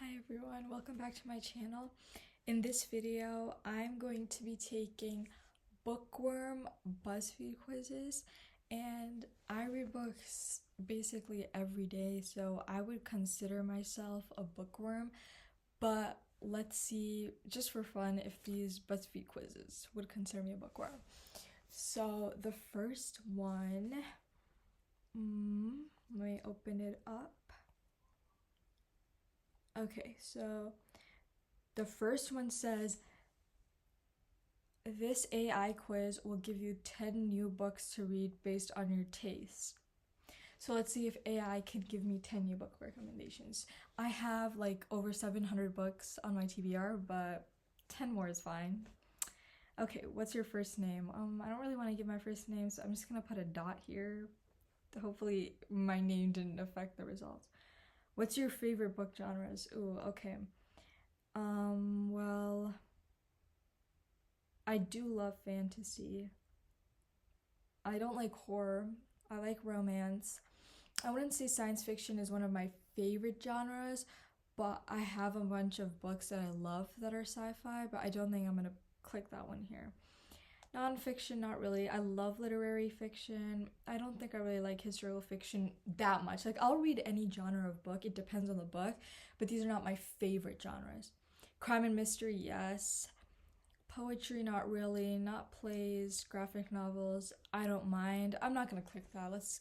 Hi everyone, welcome back to my channel. In this video, I'm going to be taking bookworm BuzzFeed quizzes, and I read books basically every day, so I would consider myself a bookworm, but let's see, just for fun, if these BuzzFeed quizzes would consider me a bookworm. So the first one, let me open it up. Okay, so the first one says, this AI quiz will give you 10 new books to read based on your taste. So let's see if AI can give me 10 new book recommendations. I have like over 700 books on my TBR, but 10 more is fine. Okay, what's your first name? I don't really want to give my first name, so I'm just gonna put a dot here. Hopefully my name didn't affect the results. What's your favorite book genres? Ooh, okay. Well, I do love fantasy. I don't like horror. I like romance. I wouldn't say science fiction is one of my favorite genres, but I have a bunch of books that I love that are sci-fi, but I don't think I'm gonna click that one here. Nonfiction, not really. I love literary fiction. I don't think I really like historical fiction that much. Like, I'll read any genre of book. It depends on the book, but these are not my favorite genres. Crime and mystery, yes. Poetry, not really. Not plays, graphic novels. I don't mind. I'm not gonna click that. Let's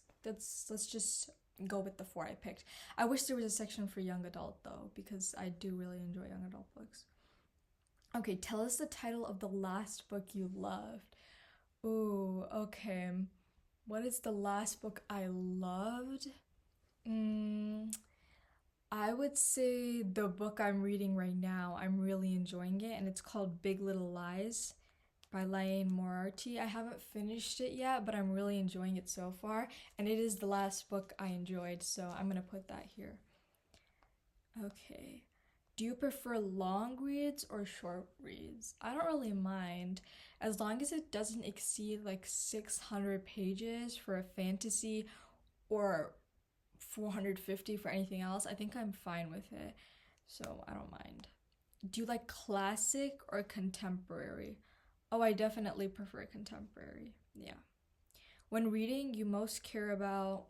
just go with the 4 I picked. I wish there was a section for young adult though, because I do really enjoy young adult books. Okay, tell us the title of the last book you loved. Ooh, okay. What is the last book I loved? I would say the book I'm reading right now. I'm really enjoying it, and it's called Big Little Lies by Liane Moriarty. I haven't finished it yet, but I'm really enjoying it so far, and it is the last book I enjoyed, so I'm gonna put that here. Okay. Do you prefer long reads or short reads? I don't really mind, as long as it doesn't exceed like 600 pages for a fantasy or 450 for anything else. I think I'm fine with it, so I don't mind. Do you like classic or contemporary? Oh, I definitely prefer contemporary. Yeah. When reading, you most care about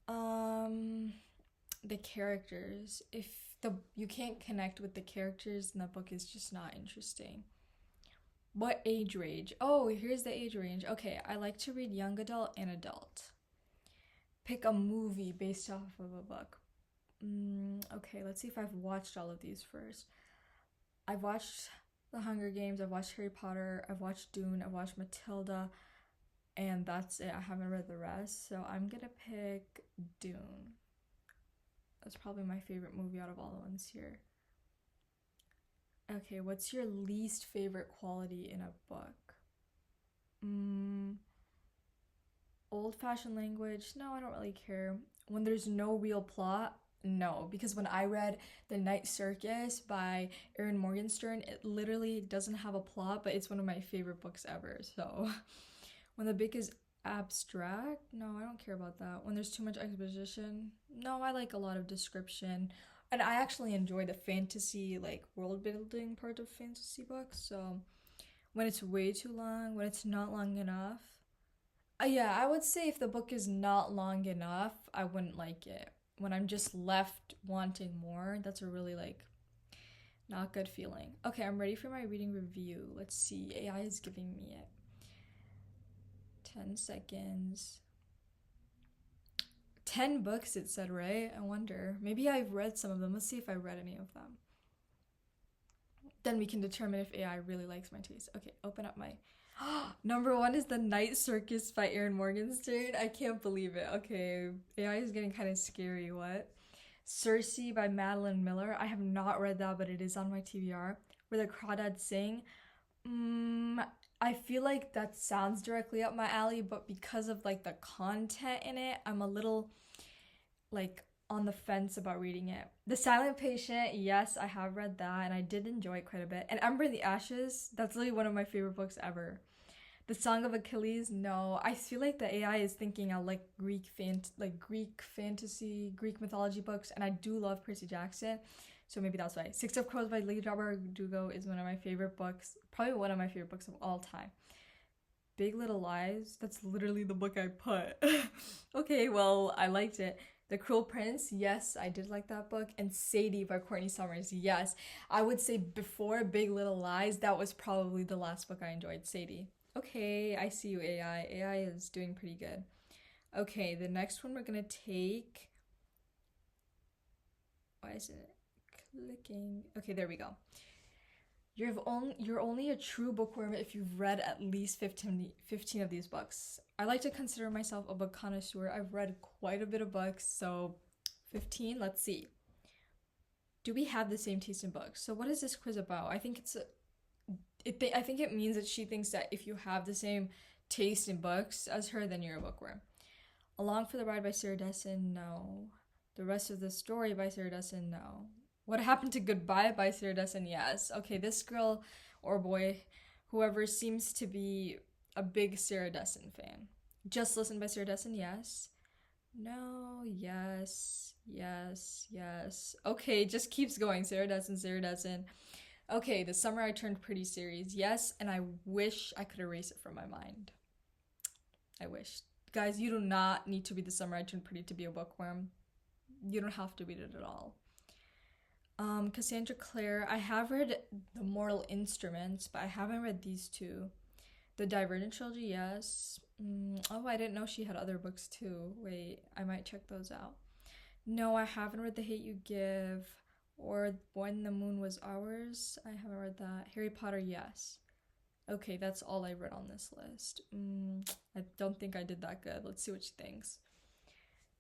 the characters. If you can't connect with the characters, then the book is just not interesting. What age range? Oh, here's the age range. Okay, I like to read young adult and adult. Pick a movie based off of a book. Okay, let's see if I've watched all of these first. I've watched The Hunger Games, I've watched Harry Potter, I've watched Dune, I've watched Matilda, and that's it. I haven't read the rest, so I'm gonna pick Dune. That's probably my favorite movie out of all the ones here. Okay, what's your least favorite quality in a book? Old-fashioned language? No, I don't really care. When there's no real plot? No, because when I read The Night Circus by Erin Morgenstern, it literally doesn't have a plot, but it's one of my favorite books ever, so. When the book is abstract? No, I don't care about that. When there's too much exposition? No, I like a lot of description. And I actually enjoy the fantasy, like, world building part of fantasy books, so when it's way too long, when it's not long enough. Yeah, I would say if the book is not long enough, I wouldn't like it. When I'm just left wanting more, that's a really, like, not good feeling. Okay, I'm ready for my reading review. Let's see, AI is giving me it. 10 seconds. 10 books it said, right? I wonder. Maybe I've read some of them. Let's see if I read any of them. Then we can determine if AI really likes my taste. Okay, open up my... Number 1 is The Night Circus by Erin Morgenstern. I can't believe it. Okay, AI is getting kind of scary. What? Circe by Madeline Miller. I have not read that, but it is on my TBR. Where the Crawdads Sing. I feel like that sounds directly up my alley, but because of like the content in it, I'm a little like on the fence about reading it. The Silent Patient, yes, I have read that and I did enjoy it quite a bit. And Ember in the Ashes, that's literally one of my favorite books ever. The Song of Achilles? No. I feel like the AI is thinking I like Greek fantasy, Greek mythology books, and I do love Percy Jackson. So maybe that's why. Six of Crows by Leigh Bardugo is one of my favorite books. Probably one of my favorite books of all time. Big Little Lies? That's literally the book I put. Okay, well, I liked it. The Cruel Prince, yes, I did like that book. And Sadie by Courtney Summers, yes. I would say before Big Little Lies, that was probably the last book I enjoyed, Sadie. Okay, I see you, AI. AI is doing pretty good. Okay, the next one we're gonna take. Why isn't it clicking? Okay, there we go. You're only a true bookworm if you've read at least 15 of these books. I like to consider myself a book connoisseur. I've read quite a bit of books, so 15, let's see. Do we have the same taste in books? So what is this quiz about? I think I think it means that she thinks that if you have the same taste in books as her, then you're a bookworm. Along for the Ride by Sarah Dessen, no. The Rest of the Story by Sarah Dessen, no. What Happened to Goodbye by Sarah Dessen, yes. Okay, this girl or boy, whoever, seems to be a big Sarah Dessen fan. Just Listen by Sarah Dessen, yes. No, yes, yes, yes. Okay, just keeps going. Sarah Dessen, Sarah Dessen. Okay, The Summer I Turned Pretty series, yes, and I wish I could erase it from my mind. I wish. Guys, you do not need to read The Summer I Turned Pretty to be a bookworm. You don't have to read it at all. Cassandra Clare, I have read The Mortal Instruments, but I haven't read these two. The Divergent Trilogy, yes. Oh, I didn't know she had other books too. Wait, I might check those out. No, I haven't read The Hate You Give or When the Moon Was Ours. I haven't read that. Harry Potter, yes. Okay, that's all I read on this list. I don't think I did that good. Let's see what she thinks.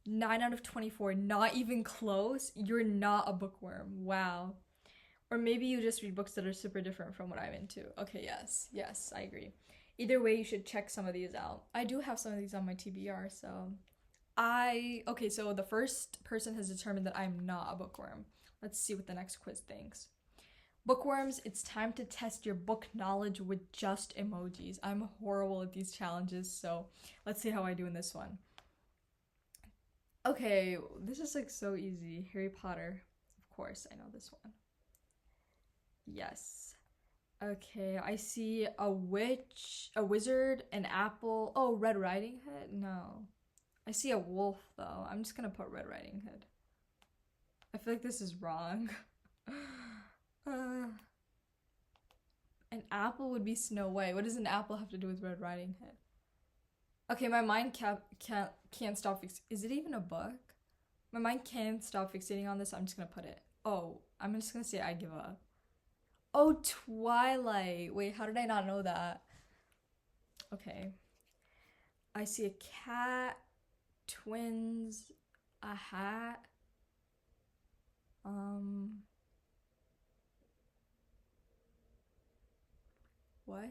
9 out of 24, not even close. You're not a bookworm. Wow. Or maybe you just read books that are super different from what I'm into. Okay, yes, I agree. Either way, you should check some of these out. I do have some of these on my TBR, so okay, so the first person has determined that I'm not a bookworm. Let's see what the next quiz thinks. Bookworms, it's time to test your book knowledge with just emojis. I'm horrible at these challenges, so let's see how I do in this one. Okay, this is like so easy. Harry Potter. Of course, I know this one. Yes. Okay, I see a witch, a wizard, an apple. Oh, Red Riding Hood? No. I see a wolf, though. I'm just gonna put Red Riding Hood. I feel like this is wrong. An apple would be Snow White. What does an apple have to do with Red Riding Hood? Okay, my mind can't stop. Is it even a book? My mind can't stop fixating on this. So I'm just gonna put it. Oh, I'm just gonna say I give up. Oh, Twilight. Wait, how did I not know that? Okay. I see a cat, twins, a hat. What?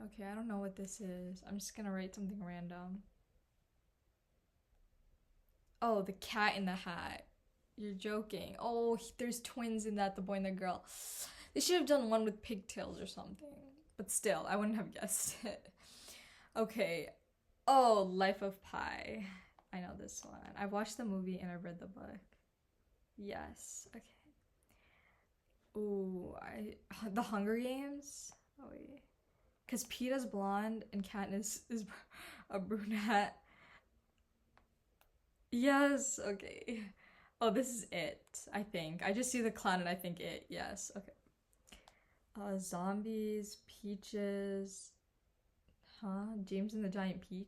Okay, I don't know what this is. I'm just gonna write something random. Oh, the cat in the hat. You're joking. Oh, there's twins in that, the boy and the girl. They should have done one with pigtails or something. But still, I wouldn't have guessed it. Okay. Oh, Life of Pi. I know this one. I've watched the movie and I've read the book. Yes. Okay. Ooh, The Hunger Games? Oh, wait. Because Peeta's blonde and Katniss is a brunette. Yes, okay. Oh, this is it, I think. I just see the clown and I think it. Yes, okay. Zombies, peaches. Huh? James and the Giant Peach?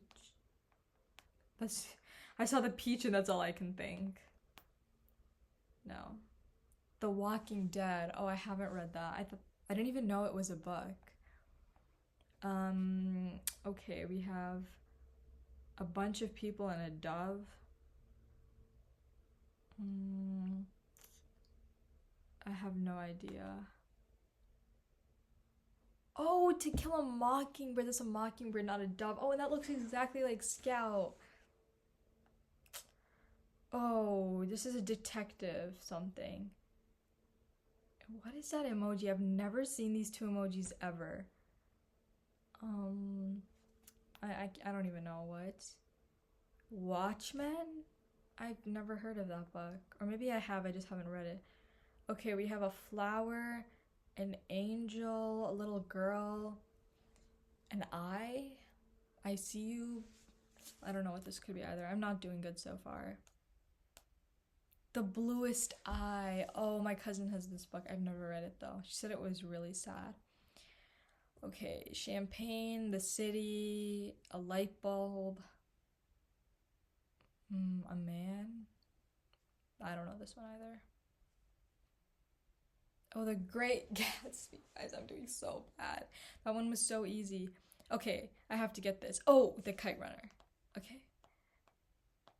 I saw the peach and that's all I can think. No. The Walking Dead. Oh, I haven't read that. I didn't even know it was a book. Okay, we have a bunch of people and a dove. I have no idea. Oh, To Kill a Mockingbird. That's a mockingbird, not a dove. Oh, and that looks exactly like Scout. Oh, this is a detective something. What is that emoji? I've never seen these two emojis ever. I don't even know what. Watchmen? I've never heard of that book. Or maybe I have, I just haven't read it. Okay, we have a flower, an angel, a little girl, an eye. I see you. I don't know what this could be either. I'm not doing good so far. The Bluest Eye. Oh, my cousin has this book. I've never read it though. She said it was really sad. Okay, champagne, the city, a light bulb, a man. I don't know this one either. Oh, The Great Gatsby. Guys, I'm doing so bad. That one was so easy. Okay, I have to get this. Oh, The Kite Runner. Okay.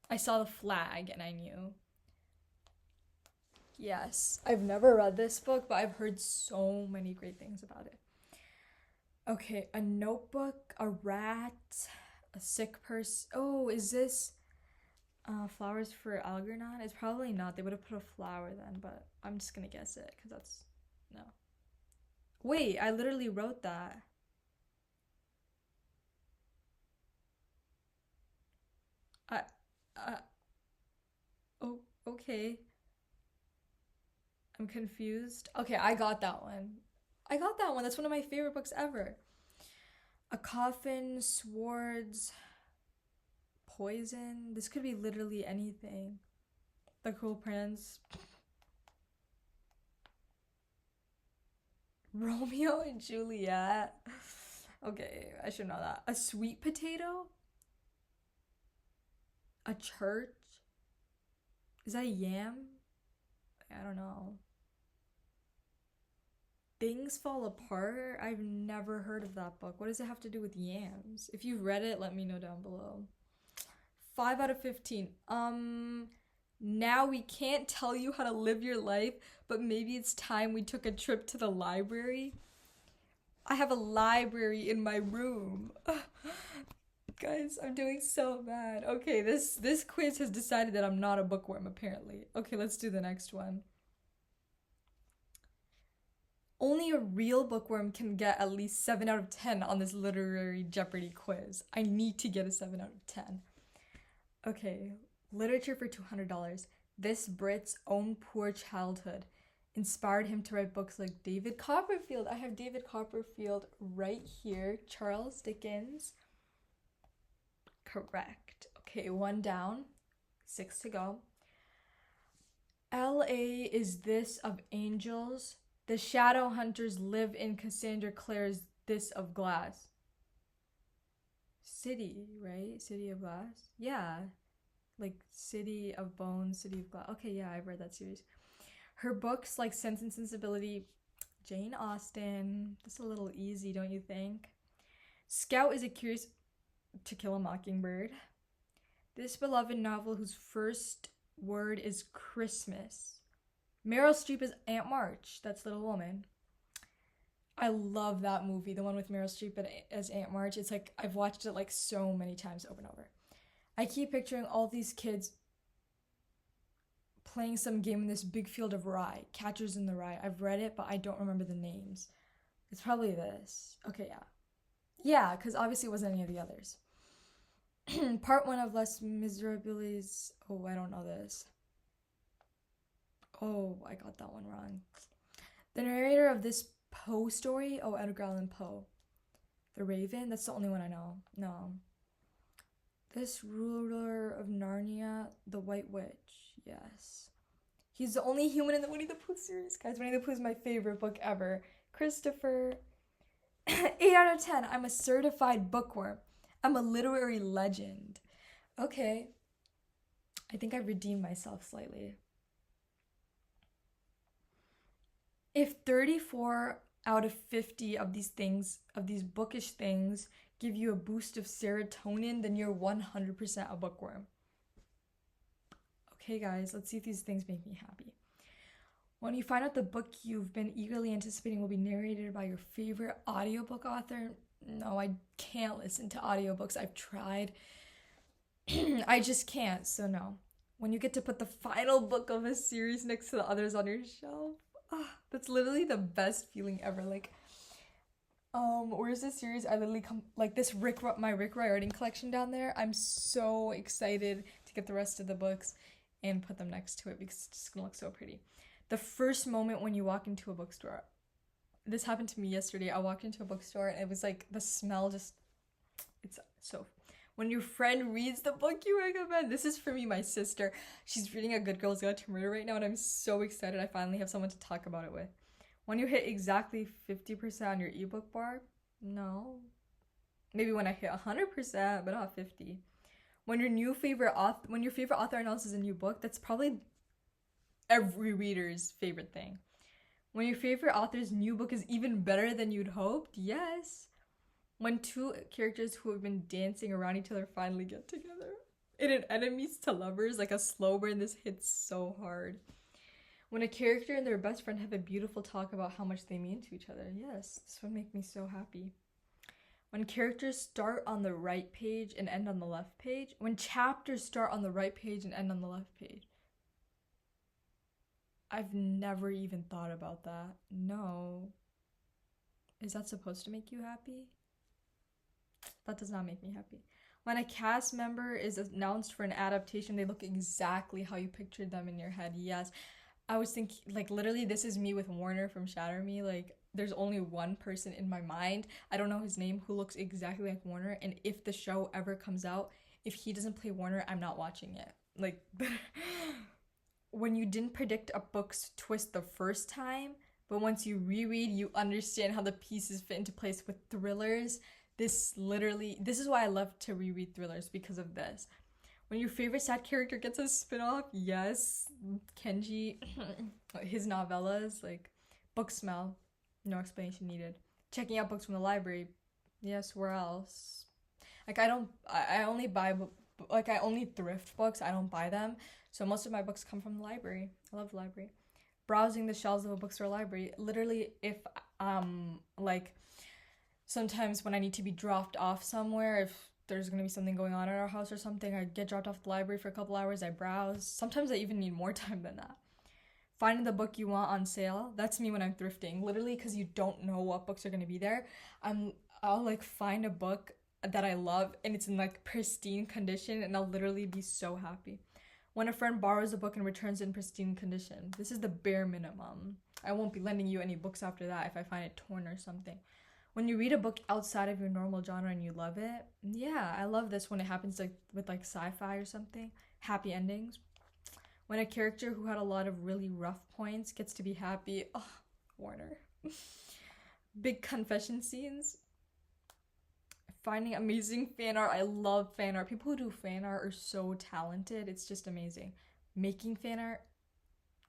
I saw the flag and I knew. Yes, I've never read this book, but I've heard so many great things about it. Okay, a notebook, a rat, a sick person. Oh, is this flowers for Algernon? It's probably not. They would have put a flower then, but I'm just gonna guess it because that's no. Wait, I literally wrote that. Oh, okay. I'm confused. Okay, I got that one. I got that one. That's one of my favorite books ever. A coffin, swords, poison. This could be literally anything. The Cruel Prince. Romeo and Juliet. Okay, I should know that. A sweet potato? A church? Is that a yam? I don't know. Things Fall Apart? I've never heard of that book. What does it have to do with yams? If you've read it, let me know down below. 5 out of 15. Now we can't tell you how to live your life, but maybe it's time we took a trip to the library. I have a library in my room. Guys, I'm doing so bad. Okay, this quiz has decided that I'm not a bookworm, apparently. Okay, let's do the next one. Only a real bookworm can get at least 7 out of 10 on this literary Jeopardy quiz. I need to get a 7 out of 10. Okay, literature for $200. This Brit's own poor childhood inspired him to write books like David Copperfield. I have David Copperfield right here. Charles Dickens. Correct. Okay, 1 down. 6 to go. L.A. is this of angels. The shadow hunters live in Cassandra Clare's This of Glass. City, right? City of Glass? Yeah. Like City of Bones, City of Glass. Okay, yeah, I've read that series. Her books like Sense and Sensibility, Jane Austen. That's a little easy, don't you think? Scout is a curious To Kill a Mockingbird. This beloved novel whose first word is Christmas. Meryl Streep is Aunt March. That's Little Woman. I love that movie, the one with Meryl Streep as Aunt March. It's like, I've watched it like so many times over and over. I keep picturing all these kids playing some game in this big field of rye. Catchers in the Rye. I've read it, but I don't remember the names. It's probably this. Okay, yeah. Yeah, because obviously it wasn't any of the others. Part 1 of Les Miserables. Oh, I don't know this. Oh, I got that one wrong. The narrator of this Poe story? Oh, Edgar Allan Poe. The Raven? That's the only one I know. No. This ruler of Narnia, the White Witch. Yes. He's the only human in the Winnie the Pooh series. Guys, Winnie the Pooh is my favorite book ever. Christopher. 8 out of 10. I'm a certified bookworm. I'm a literary legend. Okay. I think I redeemed myself slightly. If 34 out of 50 of these things, of these bookish things, give you a boost of serotonin, then you're 100% a bookworm. Okay, guys, let's see if these things make me happy. When you find out the book you've been eagerly anticipating will be narrated by your favorite audiobook author, no, I can't listen to audiobooks. I've tried. I just can't, so no. When you get to put the final book of a series next to the others on your shelf, That's literally the best feeling ever. Like, where's this series? I literally come like this my Rick Riordan collection down there. I'm so excited to get the rest of the books and put them next to it because it's just gonna look so pretty. The first moment when you walk into a bookstore, this happened to me yesterday. I walked into a bookstore and it was like the smell just, it's so, when your friend reads the book you recommend. This is for me, my sister. She's reading A Good Girl's Guide to Murder right now and I'm so excited I finally have someone to talk about it with. When you hit exactly 50% on your ebook bar, no. Maybe when I hit 100%, but not 50. When your favorite author announces a new book, that's probably every reader's favorite thing. When your favorite author's new book is even better than you'd hoped, yes. When two characters who have been dancing around each other finally get together. In an enemies to lovers, like a slow burn, this hits so hard. When a character and their best friend have a beautiful talk about how much they mean to each other, yes, this would make me so happy. When characters start on the right page and end on the left page. When chapters start on the right page and end on the left page. I've never even thought about that. No. Is that supposed to make you happy? That does not make me happy. When a cast member is announced for an adaptation, they look exactly how you pictured them in your head. Yes. I was thinking, like, literally, this is me with Warner from Shatter Me. Like, there's only one person in my mind, I don't know his name, who looks exactly like Warner. And if the show ever comes out, if he doesn't play Warner, I'm not watching it. Like, when you didn't predict a book's twist the first time, but once you reread, you understand how the pieces fit into place with thrillers. This is why I love to reread thrillers, because of this. When your favorite sad character gets a spin-off, yes. Kenji, his novellas, like book smell, no explanation needed. Checking out books from the library, yes, where else? Like I only thrift books, I don't buy them. So most of my books come from the library. I love the library. Browsing the shelves of a bookstore library. Literally, if like sometimes when I need to be dropped off somewhere, if there's gonna be something going on at our house or something, I get dropped off at the library for a couple hours, I browse. Sometimes I even need more time than that. Finding the book you want on sale, that's me when I'm thrifting. Literally, because you don't know what books are gonna be there. I'll like find a book that I love and it's in like pristine condition and I'll literally be so happy. When a friend borrows a book and returns it in pristine condition, this is the bare minimum. I won't be lending you any books after that if I find it torn or something. When you read a book outside of your normal genre and you love it, yeah, I love this when it happens like with like sci-fi or something. Happy endings. When a character who had a lot of really rough points gets to be happy, oh, Warner. Big confession scenes. Finding amazing fan art. I love fan art. People who do fan art are so talented. It's just amazing. Making fan art.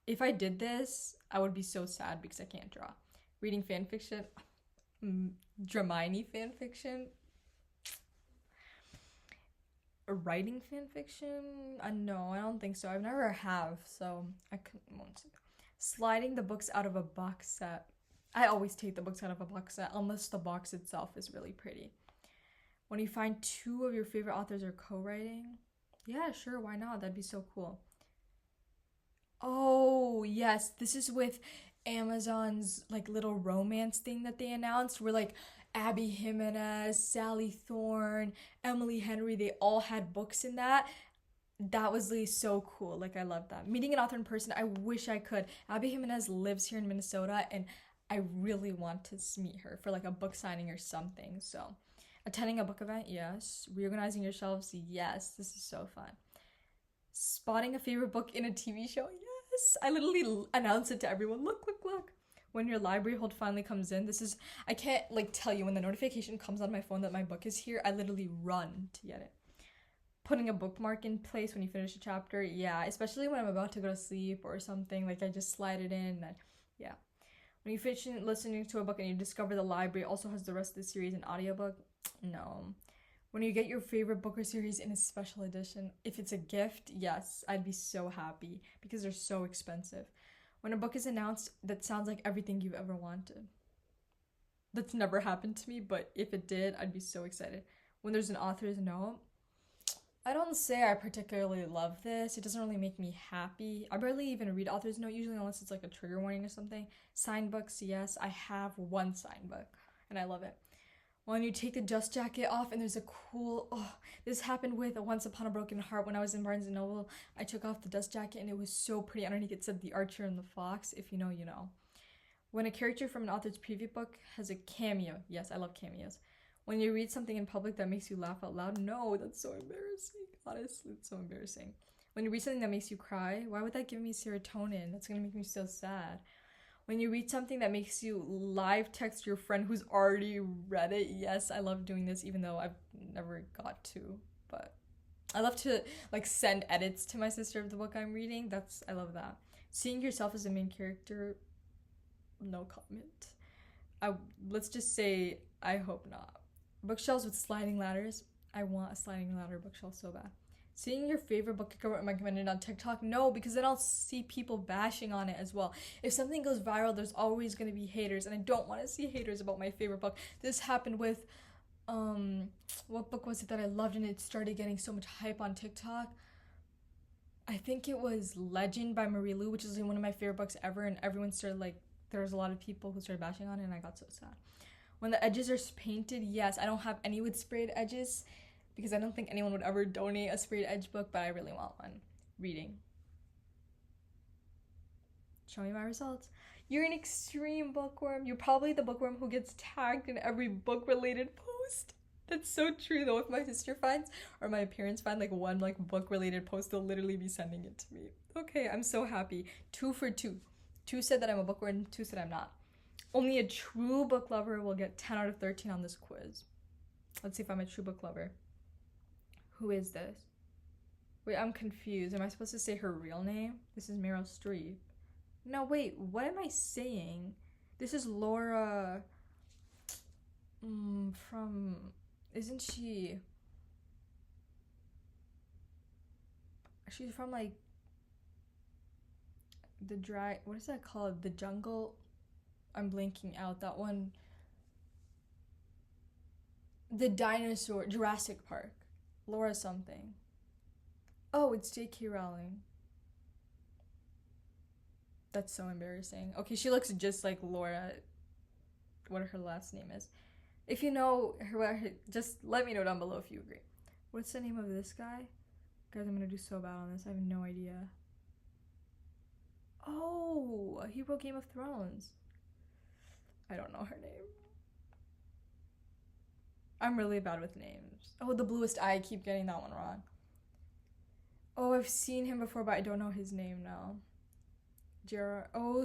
If I did this, I would be so sad because I can't draw. Reading fan fiction. Dramini fan fiction. Writing fan fiction? No, I don't think so. I've never have, so I won't. Sliding the books out of a box set. I always take the books out of a box set unless the box itself is really pretty. When you find two of your favorite authors are co-writing, yeah, sure, why not? That'd be so cool. Oh, yes, this is with Amazon's like little romance thing that they announced where like Abby Jimenez, Sally Thorne, Emily Henry, they all had books in that. That was really so cool. Like I love that. Meeting an author in person, I wish I could. Abby Jimenez lives here in Minnesota and I really want to meet her for like a book signing or something. So attending a book event, yes. Reorganizing your shelves, yes. This is so fun. Spotting a favorite book in a TV show, yes. I literally announce it to everyone. Look, look, look. When your library hold finally comes in, I can't like tell you when the notification comes on my phone that my book is here, I literally run to get it. Putting a bookmark in place when you finish a chapter, yeah. Especially when I'm about to go to sleep or something, like I just slide it in, and yeah. When you finish listening to a book and you discover the library also has the rest of the series in audiobook, no. When you get your favorite book or series in a special edition, if it's a gift, yes, I'd be so happy because they're so expensive. When a book is announced that sounds like everything you've ever wanted. That's never happened to me, but if it did, I'd be so excited. When there's an author's note, I don't say I particularly love this. It doesn't really make me happy. I barely even read author's note usually unless it's like a trigger warning or something. Signed books, yes. I have one signed book and I love it. When you take the dust jacket off and there's a cool, this happened with Once Upon a Broken Heart when I was in Barnes & Noble. I took off the dust jacket and it was so pretty. Underneath it said The Archer and the Fox. If you know, you know. When a character from an author's preview book has a cameo. Yes, I love cameos. When you read something in public that makes you laugh out loud. No, that's so embarrassing. Honestly, it's so embarrassing. When you read something that makes you cry, why would that give me serotonin? That's gonna make me so sad. When you read something that makes you live text your friend who's already read it. Yes, I love doing this even though I've never got to. But I love to like send edits to my sister of the book I'm reading. I love that. Seeing yourself as the main character, no comment. Let's just say I hope not. Bookshelves with sliding ladders. I want a sliding ladder bookshelf so bad. Seeing your favorite book recommended on TikTok? No, because then I'll see people bashing on it as well. If something goes viral, there's always going to be haters, and I don't want to see haters about my favorite book. This happened with, what book was it that I loved and it started getting so much hype on TikTok? I think it was Legend by Marie Lu, which is one of my favorite books ever, and everyone started there was a lot of people who started bashing on it, and I got so sad. When the edges are painted, yes, I don't have any with sprayed edges, because I don't think anyone would ever donate a sprayed edge book, but I really want one. Reading. Show me my results. You're an extreme bookworm. You're probably the bookworm who gets tagged in every book-related post. That's so true, though. If my sister finds, or my parents find, one, book-related post, they'll literally be sending it to me. Okay, I'm so happy. 2 for 2. 2 said that I'm a bookworm, 2 said I'm not. Only a true book lover will get 10 out of 13 on this quiz. Let's see if I'm a true book lover. Who is this? Wait, I'm confused. Am I supposed to say her real name? This is Meryl Streep. No, wait, what am I saying? This is Laura from... Isn't she... She's from, what is that called? The Jungle? I'm blanking out. That one... The dinosaur... Jurassic Park. Laura something. Oh, it's J.K. Rowling. That's so embarrassing. Okay, she looks just like Laura. What her last name is. If you know her, just let me know down below if you agree. What's the name of this guy? Guys, I'm gonna do so bad on this. I have no idea. Oh, he wrote Game of Thrones. I don't know her name. I'm really bad with names. Oh, The Bluest Eye. I keep getting that one wrong. Oh, I've seen him before, but I don't know his name now.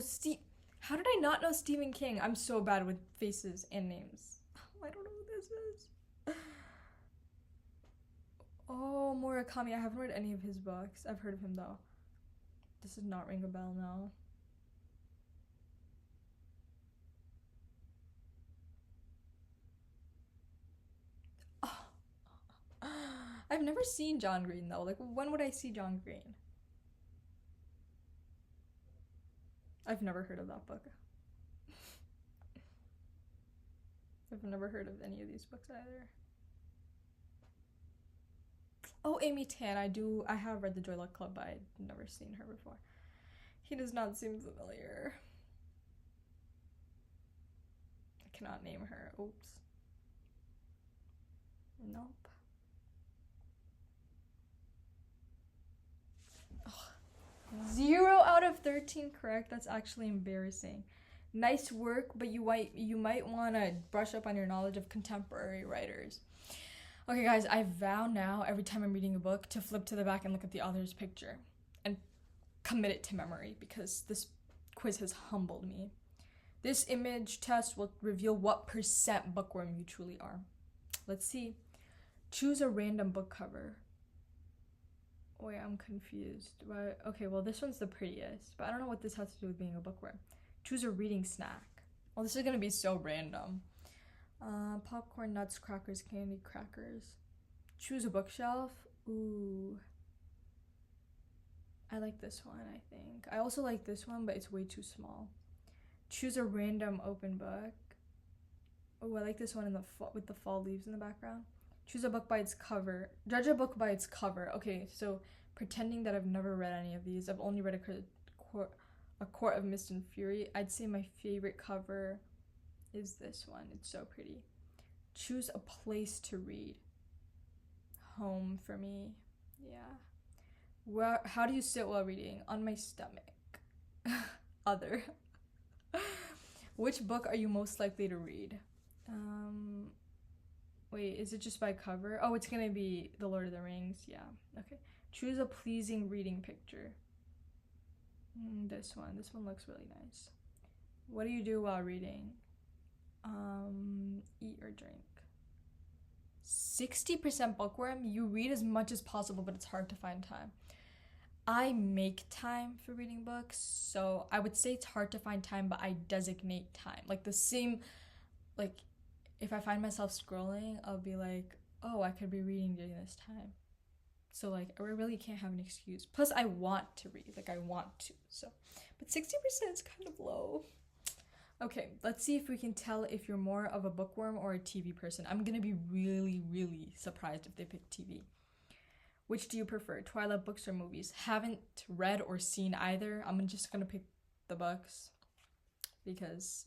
Steve. How did I not know Stephen King? I'm so bad with faces and names. I don't know who this is. Oh, Murakami. I haven't read any of his books. I've heard of him, though. This does not ring a bell now. I've never seen John Green, though. When would I see John Green? I've never heard of that book. I've never heard of any of these books either. Oh, Amy Tan. I have read The Joy Luck Club, but I've never seen her before. He does not seem familiar. I cannot name her. Oops. Nope. 0 out of 13 correct. That's actually embarrassing. Nice work, but you might want to brush up on your knowledge of contemporary writers. Okay, guys, I vow now every time I'm reading a book to flip to the back and look at the author's picture and commit it to memory because this quiz has humbled me. This image test will reveal what % bookworm you truly are. Let's see. Choose a random book cover. Wait, I'm confused. Okay, well, this one's the prettiest, but I don't know what this has to do with being a bookworm. Choose a reading snack. Well, this is gonna be so random. Popcorn, nuts, crackers, candy, crackers. Choose a bookshelf. Ooh. I like this one, I think. I also like this one, but it's way too small. Choose a random open book. Oh, I like this one with the fall leaves in the background. Choose a book by its cover. Judge a book by its cover. Okay, so pretending that I've never read any of these. I've only read A Court of Mist and Fury. I'd say my favorite cover is this one. It's so pretty. Choose a place to read. Home for me. Yeah. How do you sit while reading? On my stomach. Other. Which book are you most likely to read? Wait, is it just by cover? Oh, it's gonna be The Lord of the Rings. Yeah. Okay. Choose a pleasing reading picture. This one. This one looks really nice. What do you do while reading? Eat or drink. 60% bookworm. You read as much as possible, but it's hard to find time. I make time for reading books, so I would say it's hard to find time, but I designate time. Like the same, like if I find myself scrolling, I'll be like, oh, I could be reading during this time. So like I really can't have an excuse. Plus I want to read, like I want to, so. But 60% is kind of low. Okay, let's see if we can tell if you're more of a bookworm or a TV person. I'm gonna be really, really surprised if they pick TV. Which do you prefer, Twilight books or movies? Haven't read or seen either. I'm just gonna pick the books because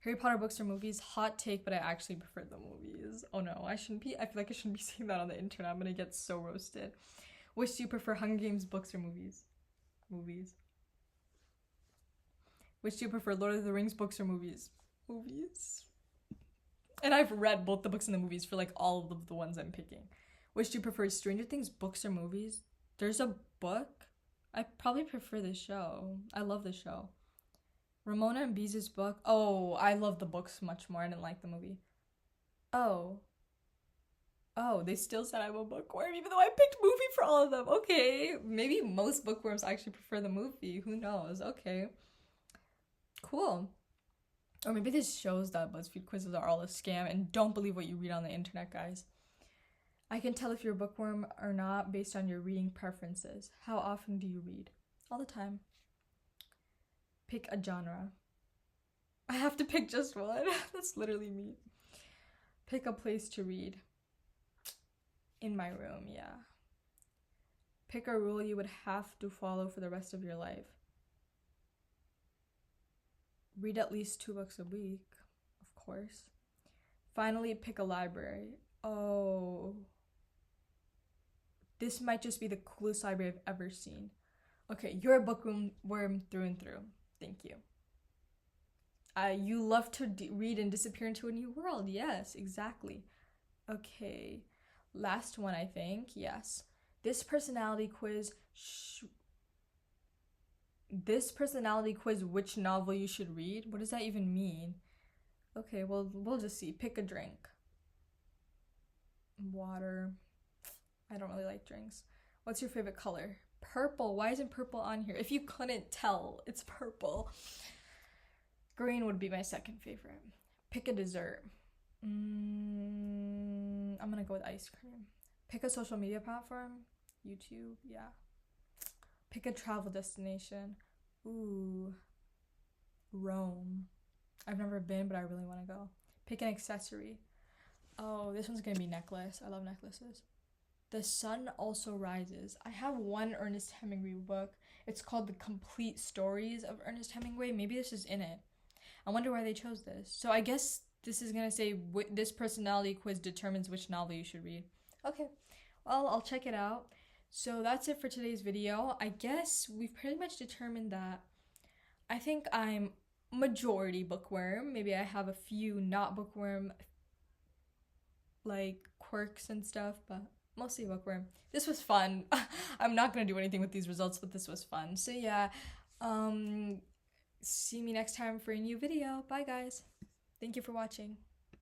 Harry Potter books or movies. Hot take, but I actually prefer the movies. Oh no, I feel like I shouldn't be saying that on the internet. I'm gonna get so roasted. Which do you prefer, Hunger Games books or movies? Movies. Which do you prefer, Lord of the Rings books or movies? Movies. And I've read both the books and the movies for like all of the ones I'm picking. Which do you prefer, Stranger Things books or movies? There's a book. I probably prefer the show. I love the show. Ramona and Beeze's book. Oh, I love the books much more. I didn't like the movie. Oh, they still said I'm a bookworm, even though I picked movie for all of them. Okay, maybe most bookworms actually prefer the movie. Who knows? Okay. Cool. Or maybe this shows that BuzzFeed quizzes are all a scam and don't believe what you read on the internet, guys. I can tell if you're a bookworm or not based on your reading preferences. How often do you read? All the time. Pick a genre. I have to pick just one. That's literally me. Pick a place to read. In my room, yeah. Pick a rule you would have to follow for the rest of your life. Read at least 2 books a week, of course. Finally, pick a library. Oh. This might just be the coolest library I've ever seen. Okay, you're a bookworm through and through. Thank you. You love to read and disappear into a new world. Yes, exactly. Okay, last one, I think. Yes. This personality quiz, which novel you should read? What does that even mean? Okay, well, we'll just see. Pick a drink. Water. I don't really like drinks. What's your favorite color? Purple. Why isn't purple on here? If you couldn't tell, it's purple. Green would be my second favorite. Pick a dessert. I'm gonna go with ice cream. Pick a social media platform. YouTube, yeah. Pick a travel destination. Ooh. Rome. I've never been, but I really want to go. Pick an accessory. Oh, this one's gonna be necklace. I love necklaces. The Sun Also Rises. I have one Ernest Hemingway book. It's called The Complete Stories of Ernest Hemingway. Maybe this is in it. I wonder why they chose this. So I guess this is going to say this personality quiz determines which novel you should read. Okay, well, I'll check it out. So that's it for today's video. I guess we've pretty much determined that I think I'm majority bookworm. Maybe I have a few not bookworm like quirks and stuff, but mostly bookworm. This was fun. I'm not gonna do anything with these results, but this was fun. So yeah, see me next time for a new video. Bye guys. Thank you for watching.